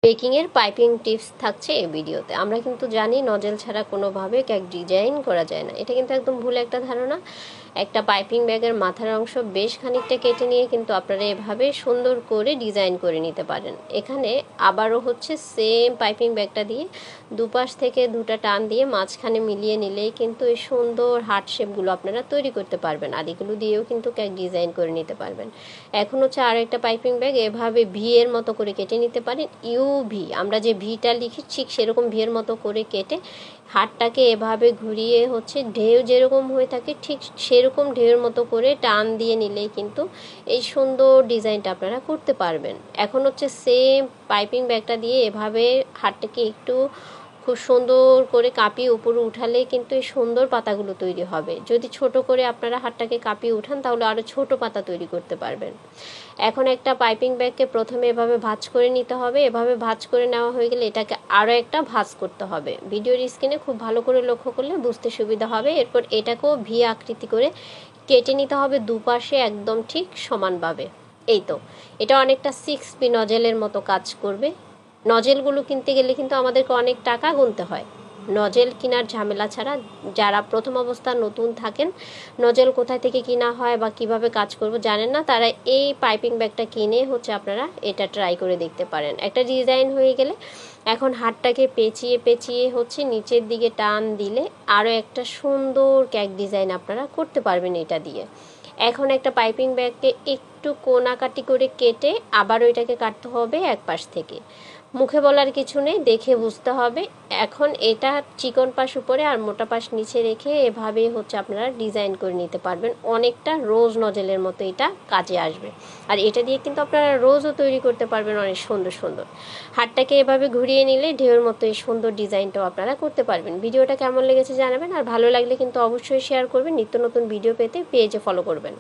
বেকিংয়ের piping tips থাকছে এই ভিডিওতে। আমরা কিন্তু জানি নজেল ছাড়া কোনোভাবে কেক ডিজাইন করা যায় না, এটা কিন্তু একদম ভুল একটা ধারণা। একটা পাইপিং ব্যাগের মাথার অংশ বেশ খানিকটা কেটে নিয়ে কিন্তু আপনারা এভাবে সুন্দর করে ডিজাইন করে নিতে পারেন। এখানে আবারও হচ্ছে সেম পাইপিং ব্যাগটা দিয়ে দুপাশ থেকে দুটা টান দিয়ে মাঝখানে মিলিয়ে নিলেই কিন্তু এই সুন্দর হার্ট শেপগুলো আপনারা তৈরি করতে পারবেন। আদিগুলো দিয়েও কিন্তু কেক ডিজাইন করে নিতে পারবেন। এখন হচ্ছে আর একটা পাইপিং ব্যাগ এভাবে ভি এর মতো করে কেটে নিতে পারেন। ভি, আমরা যে ভিটা লিখি ঠিক সেরকম ভি এর মতো করে কেটে হাতটাকে এভাবে ঘুরিয়ে হচ্ছে ঢেউ যেরকম হয়ে থাকে ঠিক সেরকম ঢেউয়ের মতো করে টান দিয়ে নিলেই কিন্তু এই সুন্দর ডিজাইনটা আপনারা করতে পারবেন। এখন হচ্ছে সেম পাইপিং ব্যাগটা দিয়ে এভাবে হাতটাকে একটু খুব সুন্দর করে কাঁপিয়ে উপরে উঠালে কিন্তু এই সুন্দর পাতাগুলো তৈরি হবে। যদি ছোট করে আপনারা হাতটাকে কাঁপিয়ে উঠান তাহলে আরও ছোট পাতা তৈরি করতে পারবেন। এখন একটা পাইপিং ব্যাগকে প্রথমে এভাবে ভাঁজ করে নিতে হবে। এভাবে ভাঁজ করে নেওয়া হয়ে গেলে এটাকে আরও একটা ভাঁজ করতে হবে। ভিডিওর স্ক্রিনে খুব ভালো করে লক্ষ্য করলে বুঝতে সুবিধা হবে। এরপর এটাকেও ভি আকৃতি করে কেটে নিতে হবে দুপাশে একদম ঠিক সমানভাবে। এই তো, এটা অনেকটা 6B নজেলের মতো কাজ করবে। নজেলগুলো কিনতে গেলে কিন্তু আমাদেরকে অনেক টাকা গুনতে হয়। নজেল কেনার ঝামেলা ছাড়া যারা প্রথম অবস্থায় নতুন থাকেন, নজেল কোথায় থেকে কিনা হয় বা কিভাবে কাজ করব জানেন না, তারা এই পাইপিং ব্যাগটা কিনে হচ্ছে আপনারা এটা ট্রাই করে দেখতে পারেন। একটা ডিজাইন হয়ে গেলে এখন হাতটাকে পেঁচিয়ে পেঁচিয়ে হচ্ছে নিচের দিকে টান দিলে আরও একটা সুন্দর কেক ডিজাইন আপনারা করতে পারবেন এটা দিয়ে। এখন একটা পাইপিং ব্যাগকে একটু কোনাকাটি করে কেটে আবার ওইটাকে কাটতে হবে এক পাশ থেকে। মুখে বলার কিছু নেই, দেখে বুঝতে হবে। এখন এটা চিকন পাশ উপরে আর মোটা পাশ নিচে রেখে এভাবে হচ্ছে আপনারা ডিজাইন করে নিতে পারবেন। অনেকটা রোজ নজেলের মতো এটা কাজে আসবে। আর এটা দিয়ে কিন্তু আপনারা রোজও তৈরি করতে পারবেন অনেক সুন্দর সুন্দর। হাতটাকে এভাবে ঘুরিয়ে নিলে ঢেউয়ের মতো এই সুন্দর ডিজাইনটাও আপনারা করতে পারবেন। ভিডিওটা কেমন লেগেছে জানাবেন, আর ভালো লাগলে কিন্তু অবশ্যই শেয়ার করবেন। নিত্য নতুন ভিডিও পেতে পেজে ফলো করবেন।